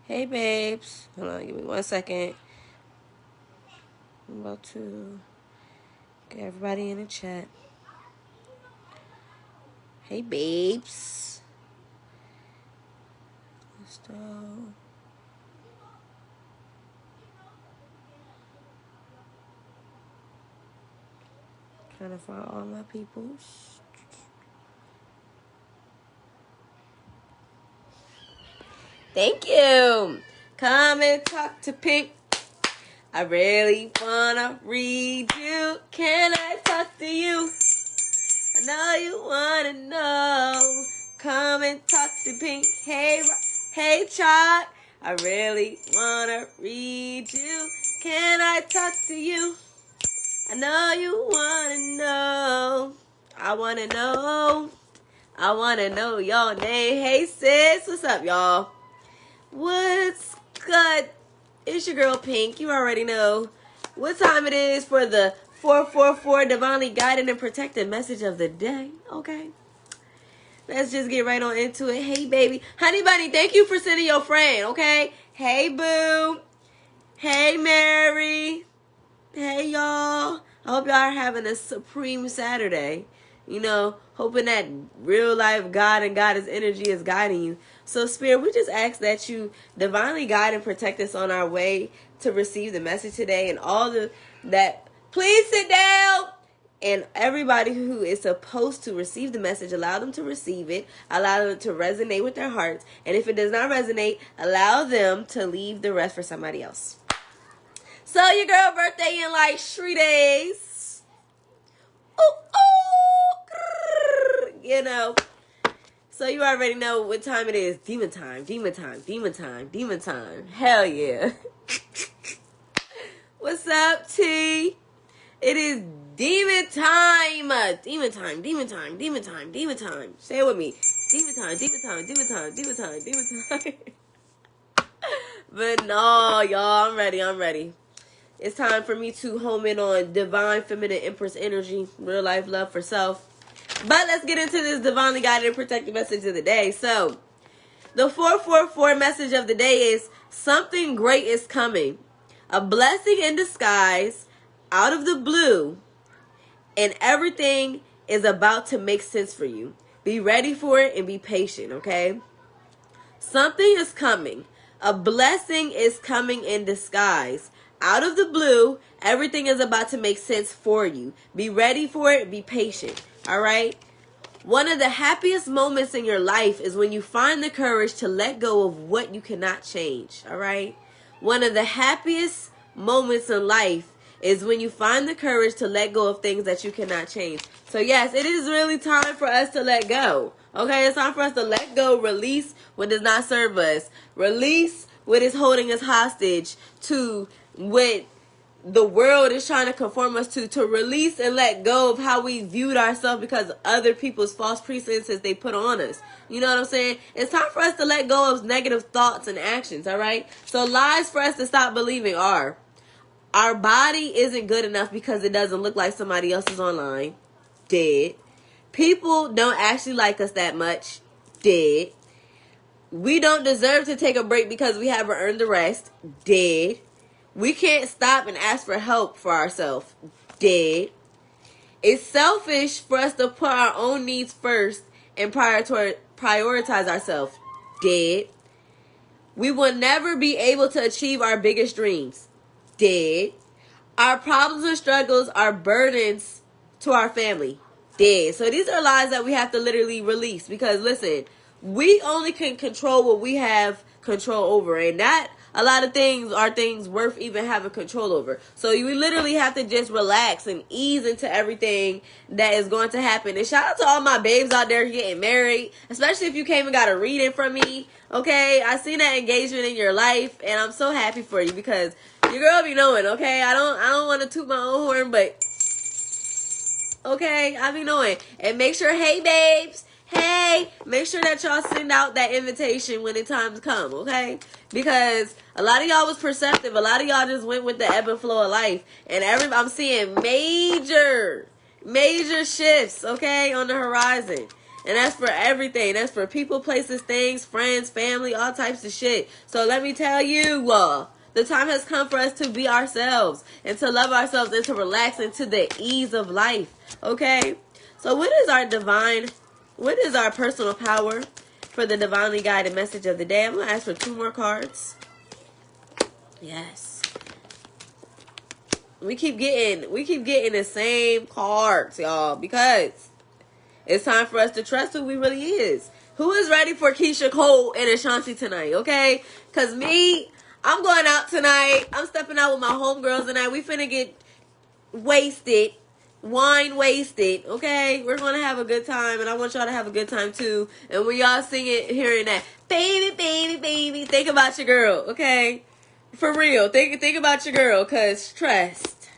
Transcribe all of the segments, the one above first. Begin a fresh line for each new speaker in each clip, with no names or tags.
Hey, babes. Hold on, give me 1 second. I'm about to get everybody in the chat. Hey, babes. Let's go. Trying to find all my peoples. Thank you. Come and talk to Pink. I really wanna read you. Can I talk to you? I know you wanna know. Come and talk to Pink. Hey, Chalk. I really wanna read you. Can I talk to you? I know you wanna know. I wanna know your name. Hey, sis. What's up, y'all? What's good? It's your girl Pink. You already know what time it is for the 444 divinely guided and protected message of the day. Okay. Let's just get right on into it. Hey, baby. Honey Bunny, thank you for sending your friend, okay? Hey, boo. Hey, Mary. Hey, y'all. I hope y'all are having a supreme Saturday. You know, hoping that real life God and Goddess energy is guiding you. So, Spirit, we just ask that you divinely guide and protect us on our way to receive the message today, and please sit down. And everybody who is supposed to receive the message, allow them to receive it. Allow them to resonate with their hearts. And if it does not resonate, allow them to leave the rest for somebody else. So your girl birthday in like 3 days. You know. So you already know what time it is. Demon time, demon time, demon time, demon time. Hell yeah. What's up, T? It is demon time. Demon time, demon time, demon time, demon time. Say it with me. Demon time, demon time, demon time, demon time, demon time. But no, y'all, I'm ready. It's time for me to home in on divine feminine empress energy, real life love for self. But let's get into this divinely guided and protected message of the day. So, the 444 message of the day is something great is coming. A blessing in disguise, out of the blue, and everything is about to make sense for you. Be ready for it and be patient, okay? Something is coming. A blessing is coming in disguise. Out of the blue, everything is about to make sense for you. Be ready for it. Be patient. All right? One of the happiest moments in your life is when you find the courage to let go of what you cannot change. All right? One of the happiest moments in life is when you find the courage to let go of things that you cannot change. So yes, it is really time for us to let go. Okay, it's time for us to let go, release what does not serve us. Release what is holding us hostage to what the world is trying to conform us to release and let go of how we viewed ourselves because of other people's false pretenses they put on us. You know what I'm saying? It's time for us to let go of negative thoughts and actions, all right? So lies for us to stop believing are: our body isn't good enough because it doesn't look like somebody else's online. Dead. People don't actually like us that much. Dead. We don't deserve to take a break because we haven't earned the rest. Dead. We can't stop and ask for help for ourselves. Dead. It's selfish for us to put our own needs first and prioritize ourselves. Dead. We will never be able to achieve our biggest dreams. Dead. Our problems and struggles are burdens to our family. Dead. So these are lies that we have to literally release, because listen, we only can control what we have control over, and not a lot of things are things worth even having control over. So we literally have to just relax and ease into everything that is going to happen. And shout out to all my babes out there getting married, especially if you came and got a reading from me. Okay, I seen that engagement in your life, and I'm so happy for you, because your girl be knowing. Okay, I don't want to toot my own horn, but okay, I be knowing. And make sure, hey babes, hey, make sure that y'all send out that invitation when the times come, okay? Because a lot of y'all was perceptive. A lot of y'all just went with the ebb and flow of life. And I'm seeing major shifts, okay, on the horizon. And that's for everything. That's for people, places, things, friends, family, all types of shit. So let me tell you, the time has come for us to be ourselves and to love ourselves and to relax into the ease of life. Okay? So what is our personal power for the divinely guided message of the day? I'm going to ask for 2 more cards. Yes. We keep getting the same cards, y'all, because it's time for us to trust who we really is. Who is ready for Keisha Cole and Ashanti tonight, okay? Because I'm going out tonight. I'm stepping out with my homegirls tonight. We finna get wasted. Wine wasted, okay? We're going to have a good time, and I want y'all to have a good time, too. And when y'all sing it, hearing that, baby, baby, baby, think about your girl, okay? For real, think about your girl, because trust.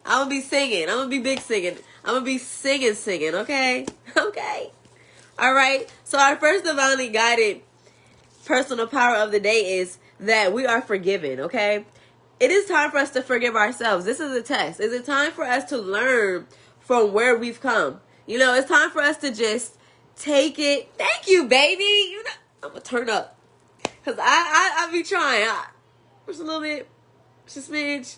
I'm going to be singing. I'm going to be big singing. I'm going to be singing, okay? Okay. All right. So our first divinely guided personal power of the day is that we are forgiven, okay? It is time for us to forgive ourselves. This is a test. Is it time for us to learn from where we've come? You know, it's time for us to just take it. Thank you, baby. You know, I'm going to turn up. Because I be trying. Just a little bit. Just a smidge.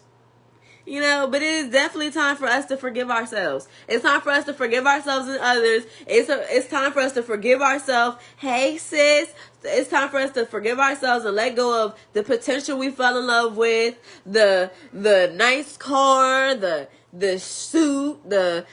You know, but it is definitely time for us to forgive ourselves. It's time for us to forgive ourselves and others. It's time for us to forgive ourselves. Hey, sis. It's time for us to forgive ourselves and let go of the potential we fell in love with, the nice car, the suit, the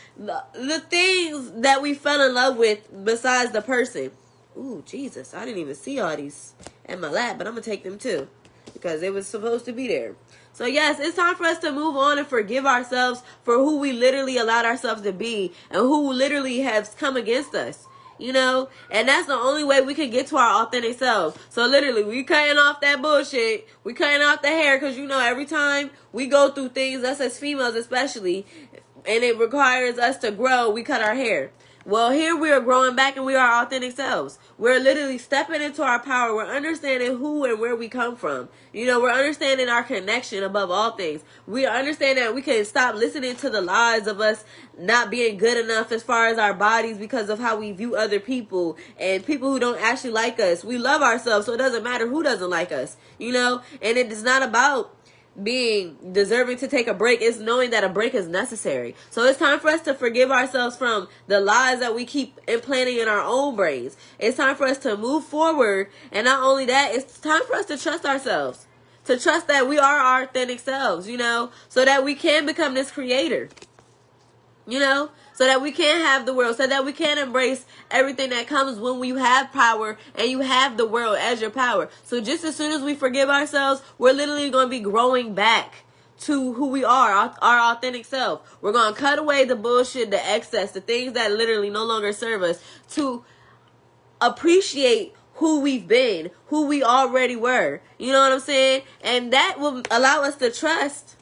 things that we fell in love with besides the person. Ooh, Jesus. I didn't even see all these in my lap, but I'm going to take them too because it was supposed to be there. So yes, it's time for us to move on and forgive ourselves for who we literally allowed ourselves to be and who literally has come against us, you know? And that's the only way we can get to our authentic selves. So literally, we cutting off that bullshit. We cutting off the hair because, you know, every time we go through things, us as females especially, and it requires us to grow, we cut our hair. Well, here we are growing back and we are our authentic selves. We're literally stepping into our power. We're understanding who and where we come from. You know, we're understanding our connection above all things. We understand that we can stop listening to the lies of us not being good enough as far as our bodies because of how we view other people and people who don't actually like us. We love ourselves, so it doesn't matter who doesn't like us, you know? And it is not about being deserving to take a break. Is knowing that a break is necessary. So it's time for us to forgive ourselves from the lies that we keep implanting in our own brains. It's time for us to move forward, and not only that, it's time for us to trust ourselves, to trust that we are our authentic selves, you know, so that we can become this creator, you know, so that we can have the world, so that we can embrace everything that comes when you have power and you have the world as your power. So just as soon as we forgive ourselves, we're literally going to be growing back to who we are, our authentic self. We're going to cut away the bullshit, the excess, the things that literally no longer serve us, to appreciate who we've been, who we already were. You know what I'm saying? And that will allow us to trust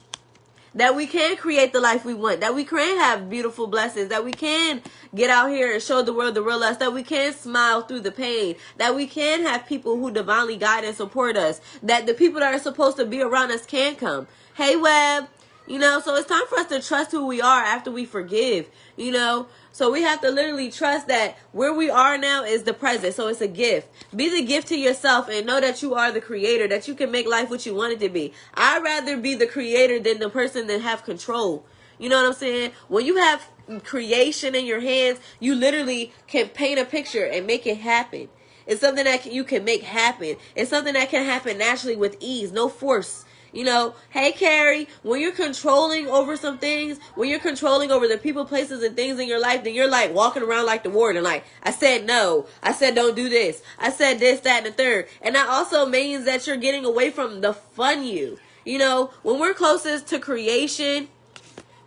that we can create the life we want, that we can have beautiful blessings, that we can get out here and show the world the real us, that we can smile through the pain, that we can have people who divinely guide and support us, that the people that are supposed to be around us can come. Hey, Web. You know, so it's time for us to trust who we are after we forgive, you know. So we have to literally trust that where we are now is the present. So it's a gift. Be the gift to yourself and know that you are the creator, that you can make life what you want it to be. I'd rather be the creator than the person that have control. You know what I'm saying? When you have creation in your hands, you literally can paint a picture and make it happen. It's something that you can make happen. It's something that can happen naturally with ease, no force. You know, hey, Carrie, when you're controlling over some things, when you're controlling over the people, places, and things in your life, then you're like walking around like the warden. Like, I said no. I said don't do this. I said this, that, and the third. And that also means that you're getting away from the fun you. You know, when we're closest to creation,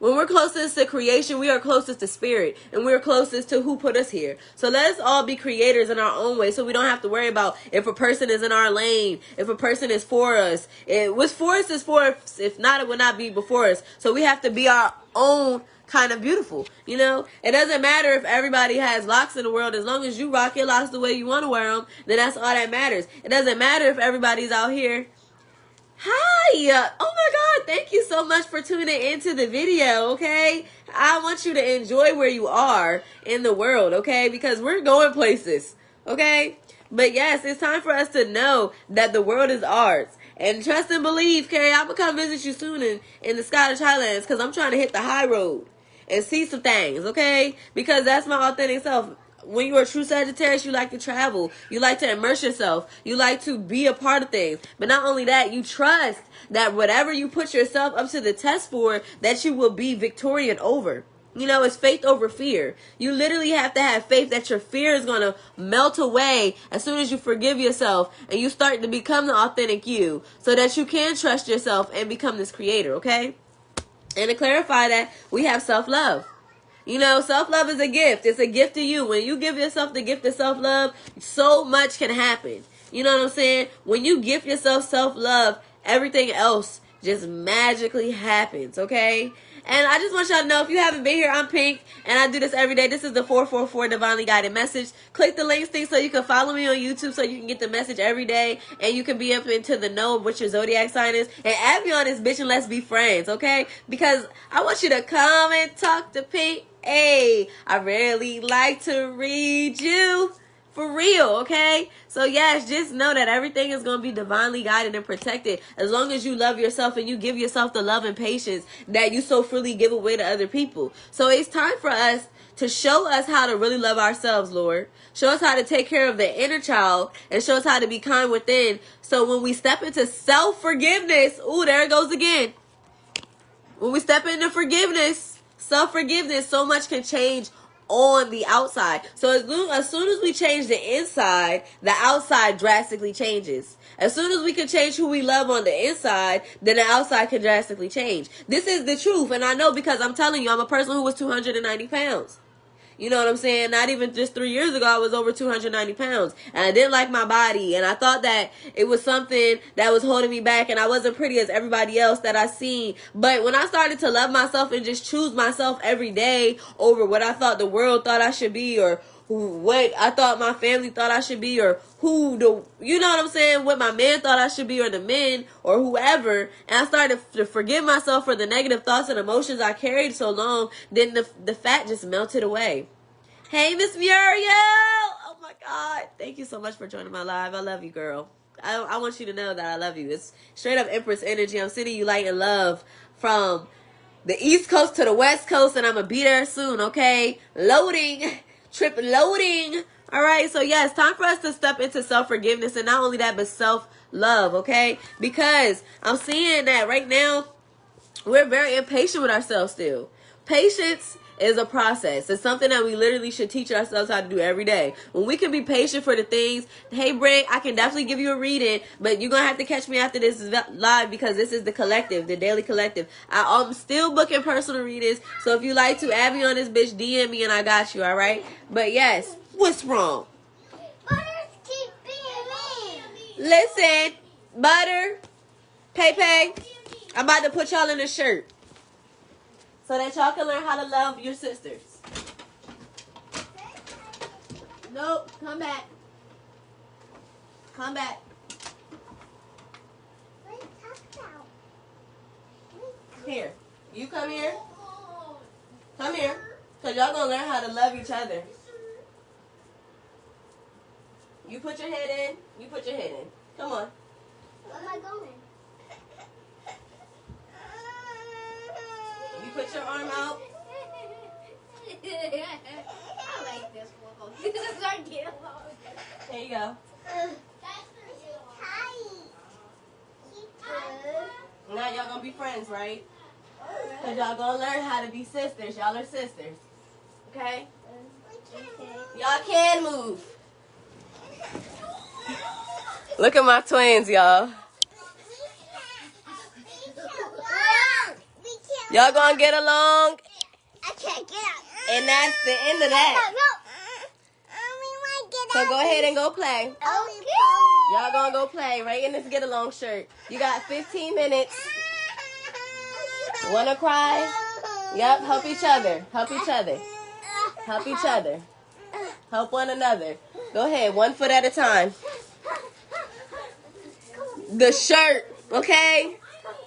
we are closest to spirit, and we're closest to who put us here. So let's all be creators in our own way, so we don't have to worry about if a person is in our lane, if a person is for us. What's for us is for us. If not, it will not be before us. So we have to be our own kind of beautiful, you know? It doesn't matter if everybody has locks in the world. As long as you rock your locks the way you want to wear them, then that's all that matters. It doesn't matter if everybody's out here Hi. Oh my God. Thank you so much for tuning into the video, okay? I want you to enjoy where you are in the world, okay? Because we're going places, okay? But yes, it's time for us to know that the world is ours. And trust and believe, Carrie, I'm going to come visit you soon in the Scottish Highlands because I'm trying to hit the high road and see some things, okay? Because that's my authentic self. When you're a true Sagittarius, you like to travel. You like to immerse yourself. You like to be a part of things. But not only that, you trust that whatever you put yourself up to the test for, that you will be victorious over. You know, it's faith over fear. You literally have to have faith that your fear is going to melt away as soon as you forgive yourself and you start to become the authentic you so that you can trust yourself and become this creator, okay? And to clarify that, we have self-love. You know, self-love is a gift. It's a gift to you. When you give yourself the gift of self-love, so much can happen. You know what I'm saying? When you give yourself self-love, everything else just magically happens, okay? And I just want y'all to know, if you haven't been here, I'm Pink, and I do this every day. This is the 444 Divinely Guided Message. Click the links thing so you can follow me on YouTube so you can get the message every day, and you can be up into the know of what your zodiac sign is. And add me on this bitch and let's be friends, okay? Because I want you to come and talk to Pink. Hey, I really like to read you. For real, okay? So yes, just know that everything is going to be divinely guided and protected as long as you love yourself and you give yourself the love and patience that you so freely give away to other people. So it's time for us to show us how to really love ourselves, Lord. Show us how to take care of the inner child and show us how to be kind within. So when we step into self-forgiveness, ooh, there it goes again. When we step into forgiveness, self-forgiveness, so much can change on the outside. So as soon as we change the inside, the outside drastically changes. As soon as we can change who we love on the inside, then the outside can drastically change. This is the truth, and I know because I'm telling you, I'm a person who was 290 pounds. You know what I'm saying? Not even just 3 years ago, I was over 290 pounds. And I didn't like my body. And I thought that it was something that was holding me back. And I wasn't pretty as everybody else that I seen. But when I started to love myself and just choose myself every day over what I thought the world thought I should be, or what I thought my family thought I should be, or you know what I'm saying, what my man thought I should be, or the men, or whoever, and I started to forgive myself for the negative thoughts and emotions I carried so long, then the fat just melted away. Hey, Miss Muriel! Oh my God. Thank you so much for joining my live. I love you, girl. I want you to know that I love you. It's straight up Empress energy. I'm sending you light and love from the East Coast to the West Coast, and I'm going to be there soon, okay? Loading. Trip loading. All right, so yeah, it's time for us to step into self-forgiveness, and not only that, but self-love, okay? Because I'm seeing that right now, we're very impatient with ourselves still. Patience is a process. It's something that we literally should teach ourselves how to do every day. When we can be patient for the things, hey, Britt, I can definitely give you a reading, but you're going to have to catch me after this live because this is the collective, the daily collective. I'm still booking personal readings, so if you like to add me on this bitch, DM me and I got you, all right? But yes, what's wrong?
Butters keep being mean.
Listen, Butter, Pay, I'm about to put y'all in a shirt so that y'all can learn how to love your sisters. Nope, come back. Come back. Here, you come here. Come here, because y'all going to learn how to love each other. You put your head in. You put your head in. Come on.
Where am I going?
You put your arm out.
I like this one. This is our deal.
There you go. Now y'all gonna be friends, right? Because y'all gonna learn how to be sisters. Y'all are sisters. Okay? Y'all can move. Look at my twins, y'all. Y'all gonna get along.
I can't get up.
And that's the end of that. So go ahead and go play.
Okay.
Y'all gonna go play right in this get along shirt. You got 15 minutes. Wanna cry? Yep, help each other. Help each other. Help each other. Help one another. Go ahead, 1 foot at a time. The shirt Okay?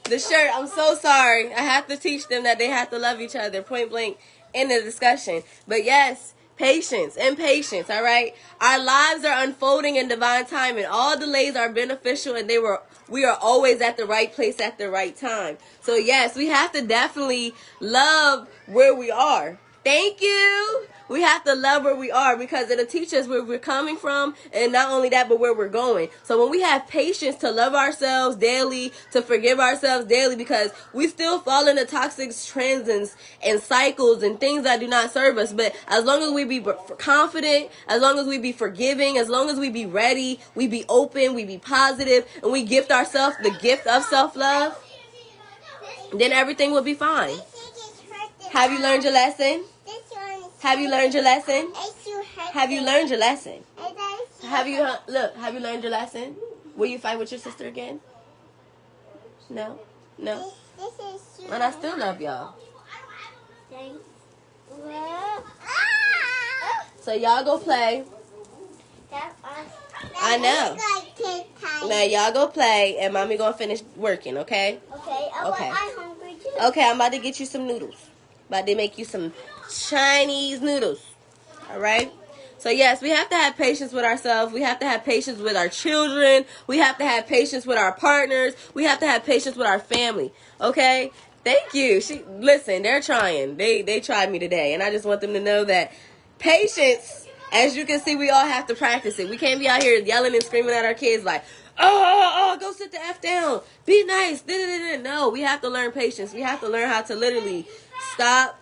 The shirt, I'm so sorry. I have to teach them that they have to love each other, point blank, in the discussion. But yes, patience and patience, all right? Our lives are unfolding in divine time, and all delays are beneficial, and we are always at the right place at the right time. So yes, we have to definitely love where we are. Thank you. We have to love where we are because it'll teach us where we're coming from, and not only that, but where we're going. So when we have patience to love ourselves daily, to forgive ourselves daily, because we still fall into toxic trends and cycles and things that do not serve us. But as long as we be confident, as long as we be forgiving, as long as we be ready, we be open, we be positive, and we gift ourselves the gift of self-love, then everything will be fine. Have you learned your lesson? Have you learned your lesson? Have you learned your lesson? Have you learned your lesson? Will you fight with your sister again? No? No? And I still love y'all. So y'all go play. I know. Now y'all go play and mommy gonna finish working, okay?
Okay. I'm hungry too.
Okay, I'm about to get you some noodles. About to make you some Chinese noodles. Alright? So yes, we have to have patience with ourselves. We have to have patience with our children. We have to have patience with our partners. We have to have patience with our family. Okay? Thank you. Listen, they're trying. They tried me today. And I just want them to know that patience, as you can see, we all have to practice it. We can't be out here yelling and screaming at our kids like, oh, go sit the F down. Be nice. No, we have to learn patience. We have to learn how to literally stop,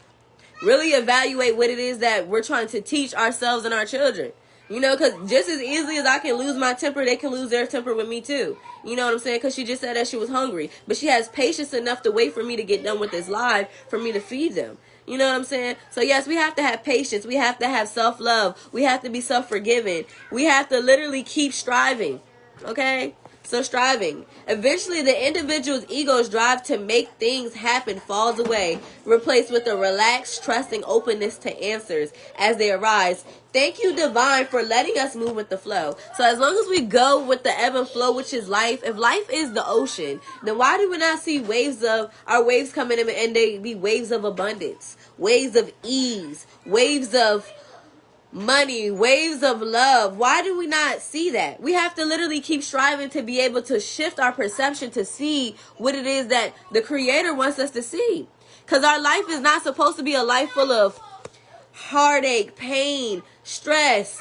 really evaluate what it is that we're trying to teach ourselves and our children. You know, because just as easily as I can lose my temper, they can lose their temper with me too. You know what I'm saying? Because she just said that she was hungry. But she has patience enough to wait for me to get done with this live for me to feed them. You know what I'm saying? So yes, we have to have patience. We have to have self-love. We have to be self-forgiving. We have to literally keep striving. Okay? So striving. Eventually, the individual's ego's drive to make things happen falls away, replaced with a relaxed, trusting openness to answers as they arise. Thank you, Divine, for letting us move with the flow. So as long as we go with the ebb and flow, which is life, if life is the ocean, then why do we not see our waves coming in and they be waves of abundance, waves of ease, waves of money, waves of love? Why do we not see that? We have to literally keep striving to be able to shift our perception to see what it is that the Creator wants us to see. Because our life is not supposed to be a life full of heartache, pain, stress,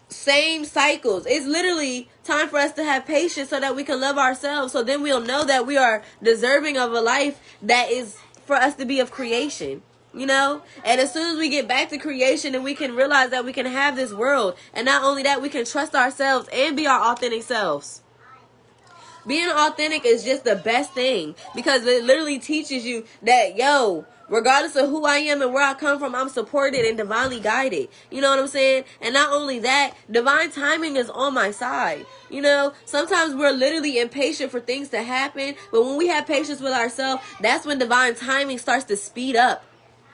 same cycles. It's literally time for us to have patience so that we can love ourselves. So then we'll know that we are deserving of a life that is for us to be of creation. You know, and as soon as we get back to creation and we can realize that we can have this world, and not only that, we can trust ourselves and be our authentic selves. Being authentic is just the best thing because it literally teaches you that, yo, regardless of who I am and where I come from, I'm supported and divinely guided. You know what I'm saying? And not only that, divine timing is on my side. You know, sometimes we're literally impatient for things to happen, but when we have patience with ourselves, that's when divine timing starts to speed up.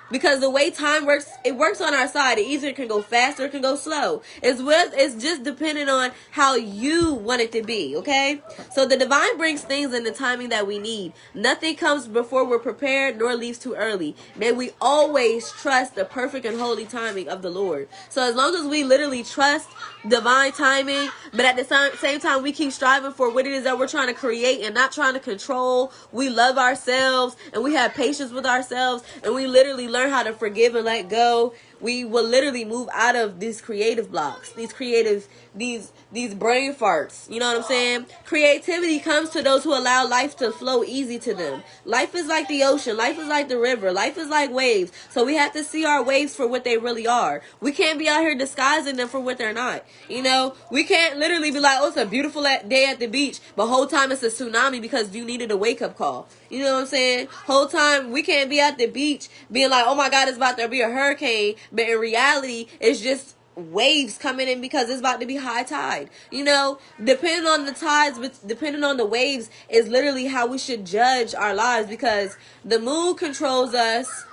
Because the way time works, it works on our side. It either can go fast or it can go slow. It's just depending on how you want it to be, okay? So the divine brings things in the timing that we need. Nothing comes before we're prepared, nor leaves too early. May we always trust the perfect and holy timing of the Lord. So as long as we literally trust divine timing, but at the same time we keep striving for what it is that we're trying to create and not trying to control, we love ourselves and we have patience with ourselves, and we literally learn how to forgive and let go, we will literally move out of these creative blocks, these brain farts. You know what I'm saying? Creativity comes to those who allow life to flow easy to them. Life is like the ocean. Life is like the river. Life is like waves. So we have to see our waves for what they really are. We can't be out here disguising them for what they're not. You know, we can't literally be like, oh, it's a beautiful day at the beach, but whole time it's a tsunami because you needed a wake-up call. You know what I'm saying? Whole time we can't be at the beach being like, oh my God, it's about to be a hurricane, but in reality, it's just waves coming in because it's about to be high tide. You know, depending on the tides, but depending on the waves is literally how we should judge our lives, because the moon controls us,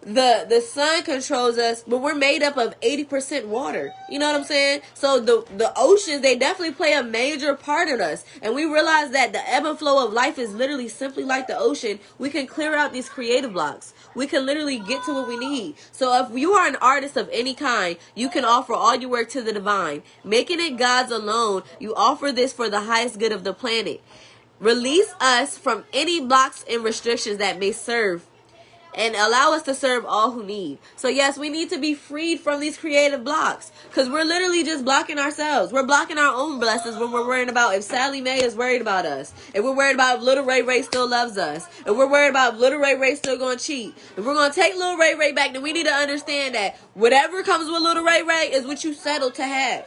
the sun controls us, but we're made up of 80% water. You know what I'm saying? So the oceans, they definitely play a major part in us. And we realize that the ebb and flow of life is literally simply like the ocean. We can clear out these creative blocks. We can literally get to what we need. So if you are an artist of any kind, you can offer all your work to the divine. Making it God's alone, you offer this for the highest good of the planet. Release us from any blocks and restrictions that may serve, and allow us to serve all who need. So yes, we need to be freed from these creative blocks, because we're literally just blocking ourselves. We're blocking our own blessings when we're worrying about if Sally Mae is worried about us, if we're worried about if little Ray Ray still loves us, if we're worried about if little Ray Ray still gonna cheat. If we're gonna take little Ray Ray back, then we need to understand that whatever comes with little Ray Ray is what you settled to have.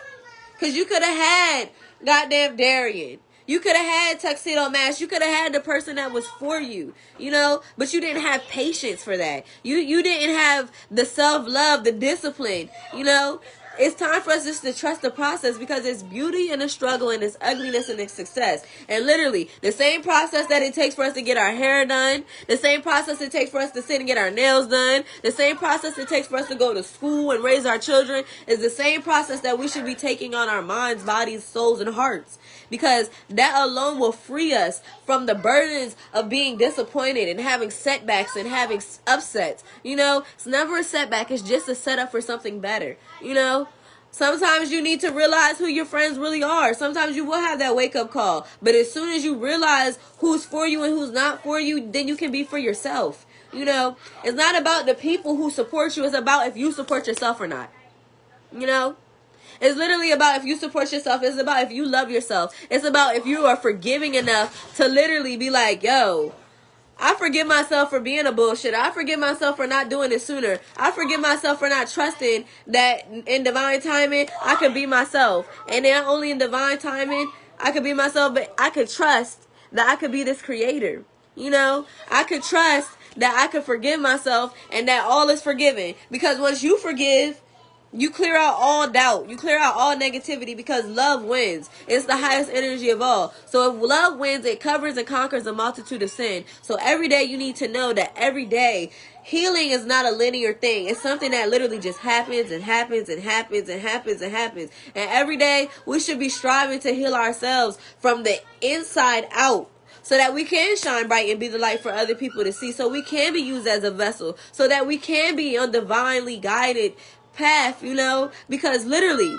Because you could have had goddamn Darian. You could have had Tuxedo Mask. You could have had the person that was for you, you know, but you didn't have patience for that. You didn't have the self-love, the discipline, you know. It's time for us just to trust the process, because it's beauty in the struggle, and it's ugliness in the success. And literally, the same process that it takes for us to get our hair done, the same process it takes for us to sit and get our nails done, the same process it takes for us to go to school and raise our children, is the same process that we should be taking on our minds, bodies, souls, and hearts. Because that alone will free us from the burdens of being disappointed and having setbacks and having upsets. You know, it's never a setback. It's just a setup for something better. You know, sometimes you need to realize who your friends really are. Sometimes you will have that wake-up call. But as soon as you realize who's for you and who's not for you, then you can be for yourself. You know, it's not about the people who support you. It's about if you support yourself or not. You know? It's literally about if you support yourself. It's about if you love yourself. It's about if you are forgiving enough to literally be like, yo, I forgive myself for being a bullshitter. I forgive myself for not doing it sooner. I forgive myself for not trusting that in divine timing, I could be myself. And not only in divine timing, I could be myself, but I could trust that I could be this creator. You know, I could trust that I could forgive myself and that all is forgiven. Because once you forgive, you clear out all doubt. You clear out all negativity, because love wins. It's the highest energy of all. So if love wins, it covers and conquers a multitude of sin. So every day you need to know that every day healing is not a linear thing. It's something that literally just happens and happens and happens and happens and happens. And every day we should be striving to heal ourselves from the inside out, so that we can shine bright and be the light for other people to see. So we can be used as a vessel. So that we can be on divinely guided path, you know, because literally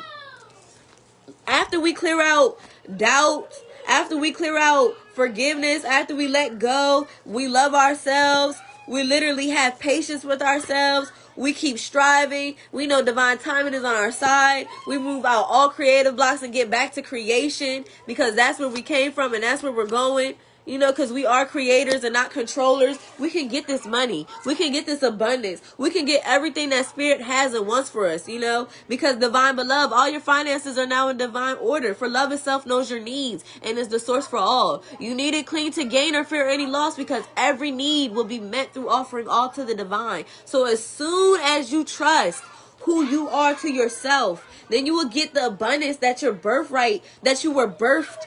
after we clear out doubt, after we clear out forgiveness, after we let go, we love ourselves, we literally have patience with ourselves, we keep striving, we know divine timing is on our side, we move out all creative blocks and get back to creation, because that's where we came from and that's where we're going. You know, because we are creators and not controllers. We can get this money. We can get this abundance. We can get everything that Spirit has and wants for us, you know. Because divine beloved, all your finances are now in divine order. For love itself knows your needs and is the source for all. You need it clean to gain or fear any loss, because every need will be met through offering all to the divine. So as soon as you trust who you are to yourself, then you will get the abundance that your birthright, that you were birthed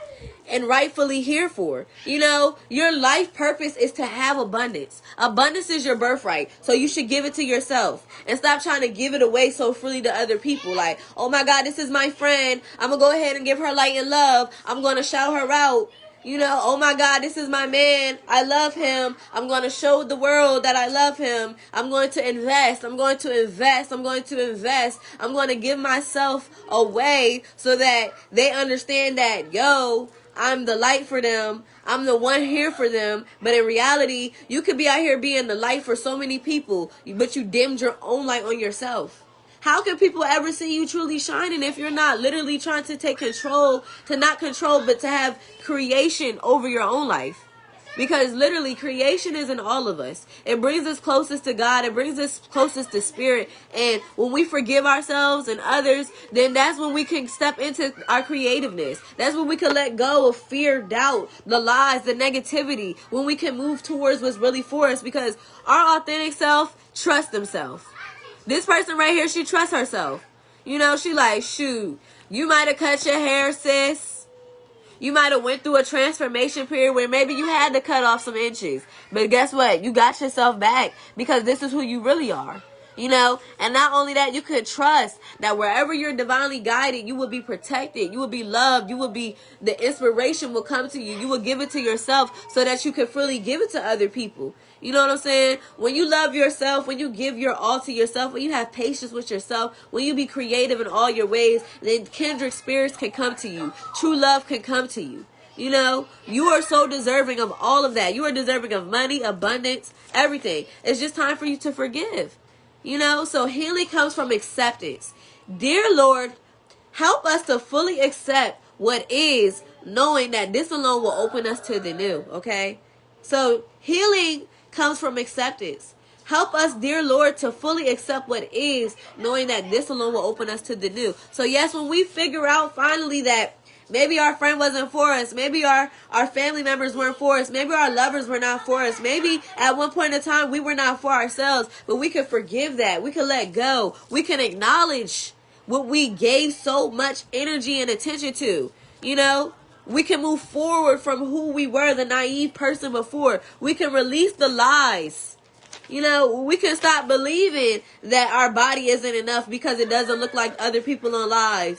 and rightfully here for. You know, your life purpose is to have abundance. Abundance is your birthright. So you should give it to yourself and stop trying to give it away so freely to other people. Like, oh my God, this is my friend. I'm going to go ahead and give her light and love. I'm going to shout her out. You know, oh my God, this is my man. I love him. I'm going to show the world that I love him. I'm going to invest. I'm going to invest. I'm going to invest. I'm going to give myself away so that they understand that, yo, I'm the light for them. I'm the one here for them. But in reality, you could be out here being the light for so many people, but you dimmed your own light on yourself. How can people ever see you truly shining if you're not literally trying to take control, to not control, but to have creation over your own life? Because literally creation is in all of us. It brings us closest to God. It brings us closest to Spirit. And when we forgive ourselves and others, then that's when we can step into our creativeness. That's when we can let go of fear, doubt, the lies, the negativity. When we can move towards what's really for us. Because our authentic self trusts themselves. This person right here, she trusts herself. You know, she like, shoot, you might have cut your hair, sis. You might have went through a transformation period where maybe you had to cut off some inches. But guess what? You got yourself back because this is who you really are. You know, and not only that, you could trust that wherever you're divinely guided, you will be protected, you will be loved, you will be, the inspiration will come to you, you will give it to yourself so that you can freely give it to other people. You know what I'm saying? When you love yourself, when you give your all to yourself, when you have patience with yourself, when you be creative in all your ways, then kindred spirits can come to you. True love can come to you. You know, you are so deserving of all of that. You are deserving of money, abundance, everything. It's just time for you to forgive. You know, so healing comes from acceptance. Dear Lord, help us to fully accept what is, knowing that this alone will open us to the new, okay? So healing comes from acceptance. Help us, dear Lord, to fully accept what is, knowing that this alone will open us to the new. So yes, when we figure out finally that maybe our friend wasn't for us, maybe our family members weren't for us, maybe our lovers were not for us, maybe at one point in time we were not for ourselves, but we can forgive that, we can let go, we can acknowledge what we gave so much energy and attention to. You know, we can move forward from who we were, the naive person before. We can release the lies. You know, we can stop believing that our body isn't enough because it doesn't look like other people online,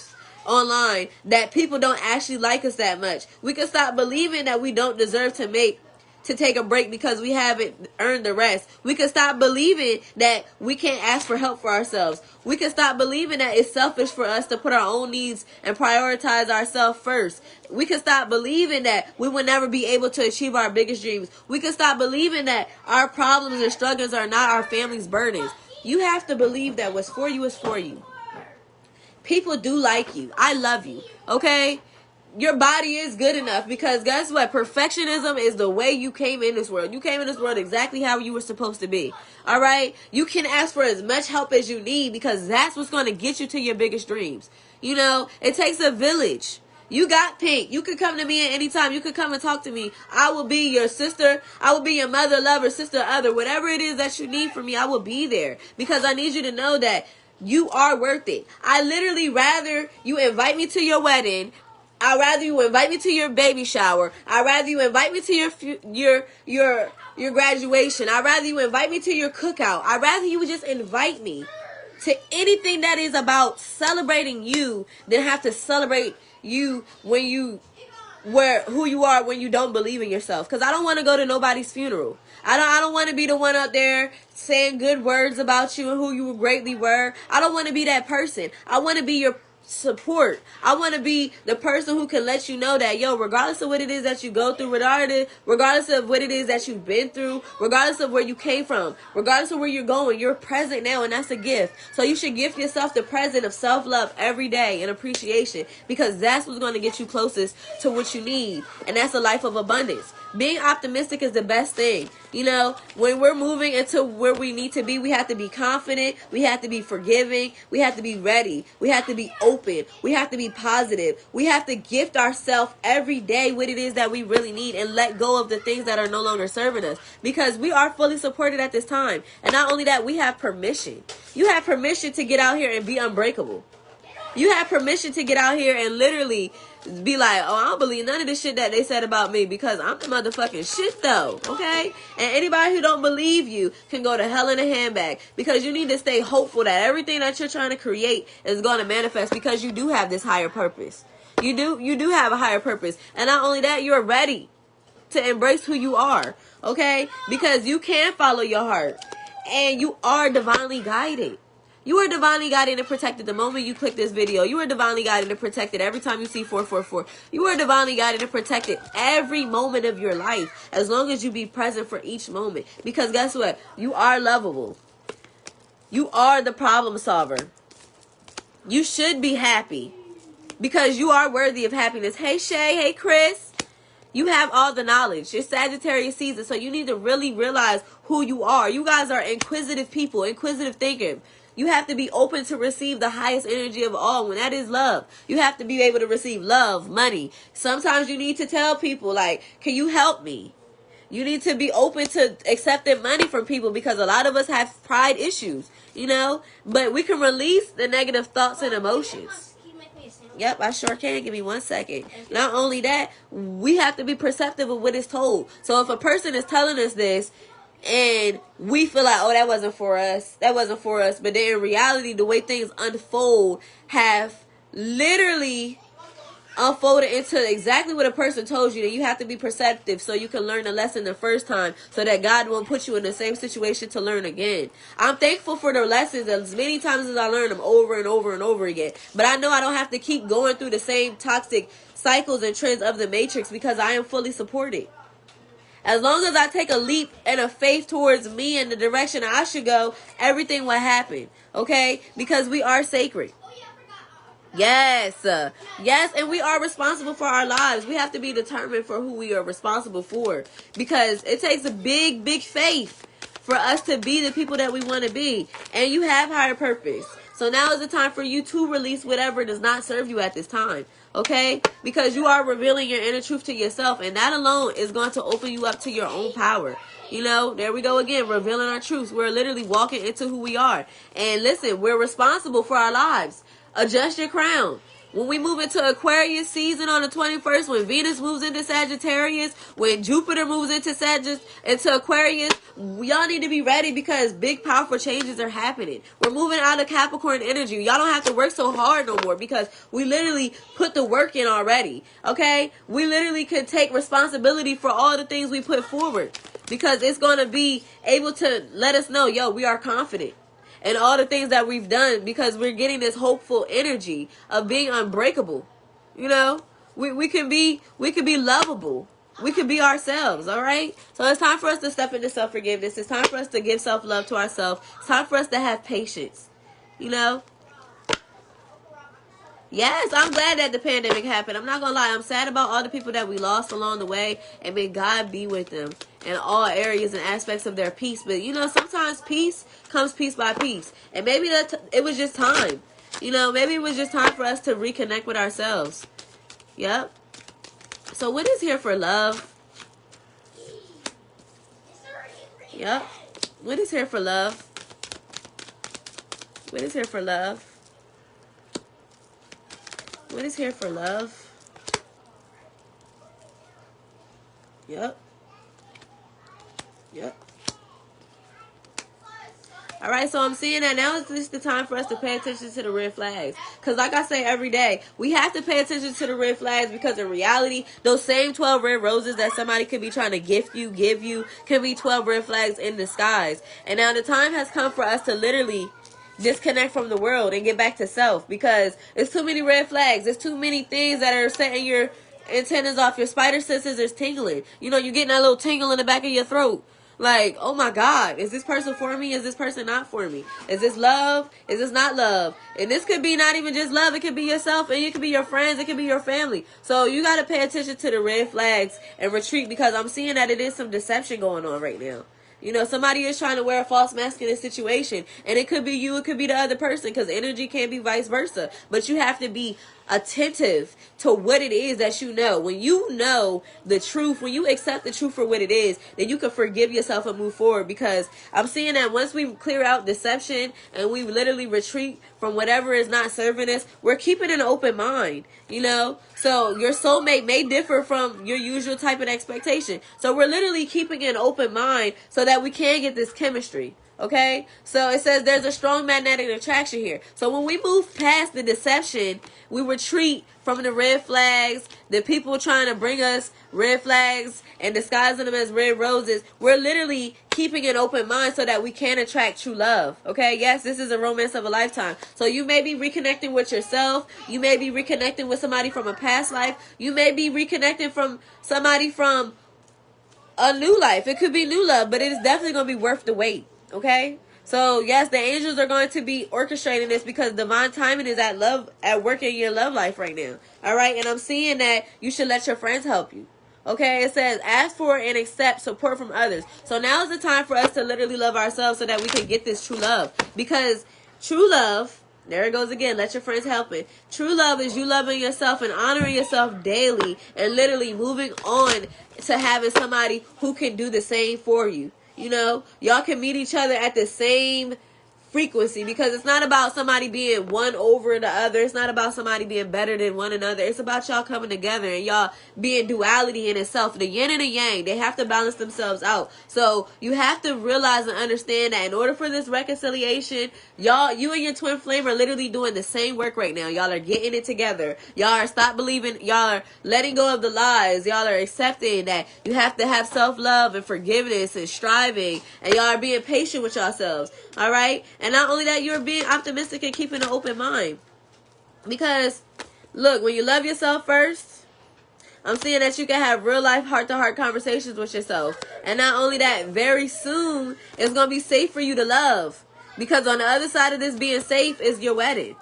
that people don't actually like us that much. We can stop believing that we don't deserve to take a break because we haven't earned the rest. We can stop believing that we can't ask for help for ourselves. We can stop believing that it's selfish for us to put our own needs and prioritize ourselves first. We can stop believing that we will never be able to achieve our biggest dreams. We can stop believing that our problems and struggles are not our family's burdens. You have to believe that what's for you is for you. People do like you. I love you. Okay? Your body is good enough because guess what? Perfectionism is the way you came in this world. You came in this world exactly how you were supposed to be. All right? You can ask for as much help as you need because that's what's going to get you to your biggest dreams. You know, it takes a village. You got Pink. You can come to me at any time. You can come and talk to me. I will be your sister. I will be your mother, lover, sister, other. Whatever it is that you need from me, I will be there because I need you to know that you are worth it. I literally rather you invite me to your wedding. I'd rather you invite me to your baby shower. I'd rather you invite me to your graduation. I'd rather you invite me to your cookout. I'd rather you would just invite me to anything that is about celebrating you than have to celebrate you when who you are when you don't believe in yourself. Because I don't want to go to nobody's funeral. I don't want to be the one out there saying good words about you and who you greatly were. I don't want to be that person. I want to be your support. I want to be the person who can let you know that, yo, regardless of what it is that you go through, regardless of what it is that you've been through, regardless of where you came from, regardless of where you're going, you're present now, and that's a gift. So you should gift yourself the present of self-love every day and appreciation because that's what's going to get you closest to what you need, and that's a life of abundance. Being optimistic is the best thing. You know, when we're moving into where we need to be, we have to be confident. We have to be forgiving. We have to be ready. We have to be open. We have to be positive. We have to gift ourselves every day what it is that we really need and let go of the things that are no longer serving us because we are fully supported at this time. And not only that, we have permission. You have permission to get out here and be unbreakable. You have permission to get out here and literally be like, oh, I don't believe none of the shit that they said about me because I'm the motherfucking shit though, okay? And anybody who don't believe you can go to hell in a handbag because you need to stay hopeful that everything that you're trying to create is going to manifest because you do have this higher purpose. You do have a higher purpose. And not only that, you're ready to embrace who you are, okay? Because you can follow your heart and you are divinely guided. You are divinely guided and protected the moment you click this video. You are divinely guided and protected every time you see 444. You are divinely guided and protected every moment of your life as long as you be present for each moment. Because guess what? You are lovable. You are the problem solver. You should be happy because you are worthy of happiness. Hey, Shay. Hey, Chris. You have all the knowledge. It's Sagittarius season, so you need to really realize who you are. You guys are inquisitive people, inquisitive thinkers. You have to be open to receive the highest energy of all, when that is love. You have to be able to receive love, money. Sometimes you need to tell people, like, can you help me? You need to be open to accepting money from people because a lot of us have pride issues, you know? But we can release the negative thoughts and emotions.
Can you make me a sandwich?
Yep, I sure can. Give me 1 second. Not only that, we have to be perceptive of what is told. So if a person is telling us this and we feel like, oh, that wasn't for us, but then in reality, the way things unfold have literally unfolded into exactly what a person told you, then you have to be perceptive so you can learn the lesson the first time so that God won't put you in the same situation to learn again. I'm thankful for the lessons as many times as I learn them over and over and over again. But I know I don't have to keep going through the same toxic cycles and trends of the matrix because I am fully supported. As long as I take a leap and a faith towards me and the direction I should go, everything will happen. Okay? Because we are sacred. Yes. Yes, and we are responsible for our lives. We have to be determined for who we are responsible for. Because it takes a big, big faith for us to be the people that we want to be. And you have higher purpose. So now is the time for you to release whatever does not serve you at this time. Okay? Because you are revealing your inner truth to yourself. And that alone is going to open you up to your own power. You know, there we go again, revealing our truths. We're literally walking into who we are. And listen, we're responsible for our lives. Adjust your crown. When we move into Aquarius season on the 21st, when Venus moves into Sagittarius, when Jupiter moves into Aquarius, y'all need to be ready because big, powerful changes are happening. We're moving out of Capricorn energy. Y'all don't have to work so hard no more because we literally put the work in already. Okay? We literally can take responsibility for all the things we put forward because it's going to be able to let us know, yo, we are confident. And all the things that we've done because we're getting this hopeful energy of being unbreakable. You know, we can be lovable. We can be ourselves. All right. So it's time for us to step into self-forgiveness. It's time for us to give self-love to ourselves. It's time for us to have patience. You know. Yes, I'm glad that the pandemic happened. I'm not going to lie. I'm sad about all the people that we lost along the way. And may God be with them in all areas and aspects of their peace. But, you know, sometimes peace comes piece by piece. And maybe it was just time. You know, maybe it was just time for us to reconnect with ourselves. Yep. So what is here for love? Yep. What is here for love? What is here for love? What is here for love? Yep. Yep. All right, so I'm seeing that now is just the time for us to pay attention to the red flags. Because like I say every day, we have to pay attention to the red flags because in reality, those same 12 red roses that somebody could be trying to give you, can be 12 red flags in disguise. And now the time has come for us to literally disconnect from the world and get back to self because it's too many red flags. There's too many things that are setting your antennas off. Your spider senses is tingling. You know, you're getting that little tingle in the back of your throat. Like, oh my God, is this person for me? Is this person not for me? Is this love? Is this not love? And this could be not even just love. It could be yourself and it could be your friends. It could be your family. So you got to pay attention to the red flags and retreat because I'm seeing that it is some deception going on right now. You know, somebody is trying to wear a false mask in a situation. And it could be you, it could be the other person. Because energy can be vice versa. But you have to be attentive to what it is that you know. When you know the truth, when you accept the truth for what it is, then you can forgive yourself and move forward. Because I'm seeing that once we clear out deception and we literally retreat from whatever is not serving us, we're keeping an open mind, you know. So your soulmate may differ from your usual type of expectation. So we're literally keeping an open mind so that we can get this chemistry. Okay, so it says there's a strong magnetic attraction here. So when we move past the deception, we retreat from the red flags, the people trying to bring us red flags and disguising them as red roses. We're literally keeping an open mind so that we can attract true love. Okay, yes, this is a romance of a lifetime. So you may be reconnecting with yourself. You may be reconnecting with somebody from a past life. You may be reconnecting from somebody from a new life. It could be new love, but it is definitely going to be worth the wait. Okay, so yes, the angels are going to be orchestrating this because divine timing is at work in your love life right now. All right, and I'm seeing that you should let your friends help you. Okay, it says ask for and accept support from others. So now is the time for us to literally love ourselves so that we can get this true love. Because true love, there it goes again, let your friends help it. True love is you loving yourself and honoring yourself daily and literally moving on to having somebody who can do the same for you. You know, y'all can meet each other at the same frequency, because it's not about somebody being one over the other. It's not about somebody being better than one another. It's about y'all coming together and y'all being duality in itself. The yin and the yang, they have to balance themselves out. So you have to realize and understand that in order for this reconciliation, you and your twin flame are literally doing the same work right now. Y'all are getting it together. Y'all are stop believing. Y'all are letting go of the lies. Y'all are accepting that you have to have self-love and forgiveness and striving, and y'all are being patient with yourselves. All right? And not only that, you're being optimistic and keeping an open mind. Because, look, when you love yourself first, I'm seeing that you can have real life heart-to-heart conversations with yourself. And not only that, very soon, it's going to be safe for you to love. Because on the other side of this being safe is your wedding.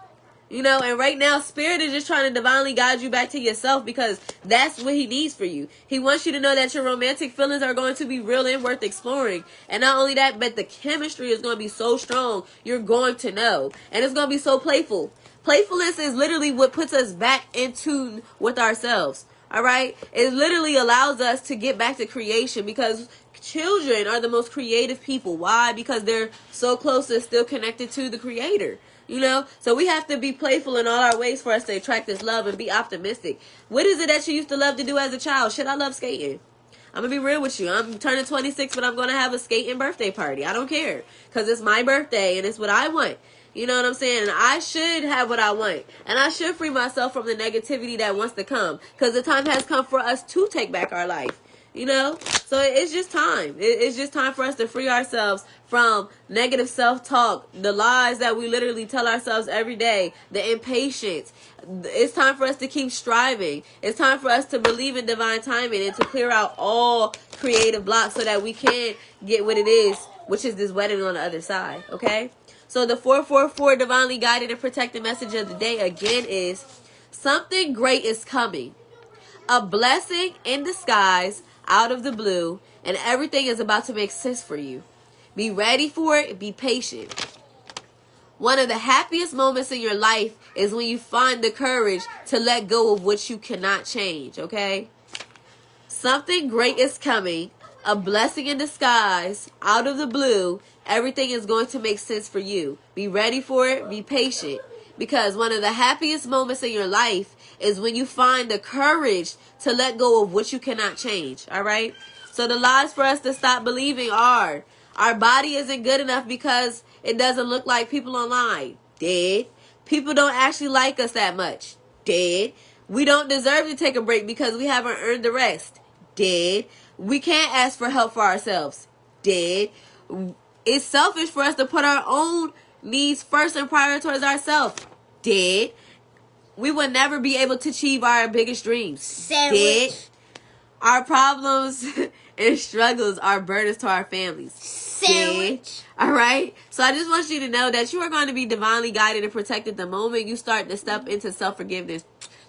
You know, and right now, Spirit is just trying to divinely guide you back to yourself, because that's what he needs for you. He wants you to know that your romantic feelings are going to be real and worth exploring. And not only that, but the chemistry is going to be so strong, you're going to know. And it's going to be so playful. Playfulness is literally what puts us back in tune with ourselves. All right? It literally allows us to get back to creation, because children are the most creative people. Why? Because they're so close and still connected to the Creator. You know, so we have to be playful in all our ways for us to attract this love and be optimistic. What is it that you used to love to do as a child? Shit, I love skating. I'm going to be real with you. I'm turning 26, but I'm going to have a skating birthday party. I don't care, because it's my birthday and it's what I want. You know what I'm saying? And I should have what I want. And I should free myself from the negativity that wants to come, because the time has come for us to take back our life. You know, so it's just time. It's just time for us to free ourselves from negative self-talk, the lies that we literally tell ourselves every day, the impatience. It's time for us to keep striving. It's time for us to believe in divine timing and to clear out all creative blocks so that we can get what it is, which is this wedding on the other side. Okay? So the 444 divinely guided and protected message of the day again is: something great is coming. A blessing in disguise out of the blue, and everything is about to make sense for you. Be ready for it. Be patient. One of the happiest moments in your life is when you find the courage to let go of what you cannot change, okay? Something great is coming. A blessing in disguise out of the blue. Everything is going to make sense for you. Be ready for it. Be patient. Because one of the happiest moments in your life is when you find the courage to let go of what you cannot change. All right? So the lies for us to stop believing are: our body isn't good enough because it doesn't look like people online. Dead. People don't actually like us that much. Dead. We don't deserve to take a break because we haven't earned the rest. Dead. We can't ask for help for ourselves. Dead. It's selfish for us to put our own needs first and prioritize ourselves. Dead. We will never be able to achieve our biggest dreams.
Sandwich.
Dead. Our problems and struggles are burdens to our families.
Sandwich.
All right? So I just want you to know that you are going to be divinely guided and protected the moment you start to step into self-forgiveness.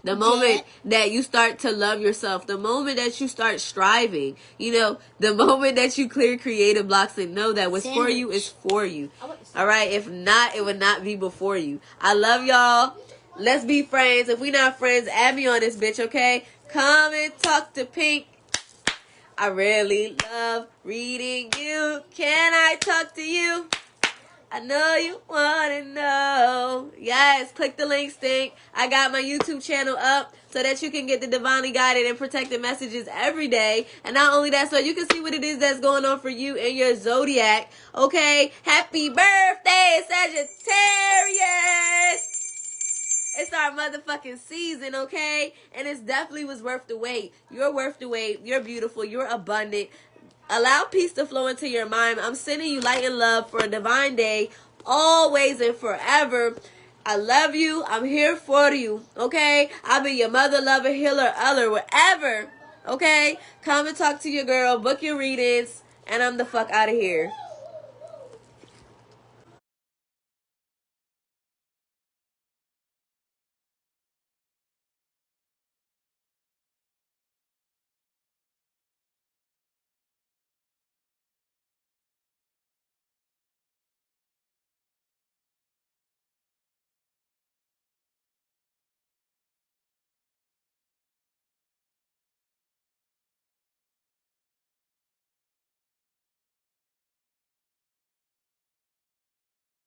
The moment that you start to love yourself. The moment that you start striving. You know, the moment that you clear creative blocks and know that what's for you is for you. All right? If not, it would not be before you. I love y'all. Let's be friends. If we not friends, add me on this bitch, okay? Come and talk to Pink. I really love reading you. Can I talk to you? I know you want to know. Yes, click the link, Stink. I got my YouTube channel up so that you can get the divinely guided and protected messages every day. And not only that, so you can see what it is that's going on for you in your zodiac. Okay? Happy birthday, Sagittarius! It's our motherfucking season, okay? And it definitely was worth the wait. You're worth the wait. You're beautiful. You're abundant. Allow peace to flow into your mind. I'm sending you light and love for a divine day, always and forever. I love you. I'm here for you, okay? I'll be your mother, lover, healer, other, whatever, okay? Come and talk to your girl. Book your readings. And I'm the fuck out of here.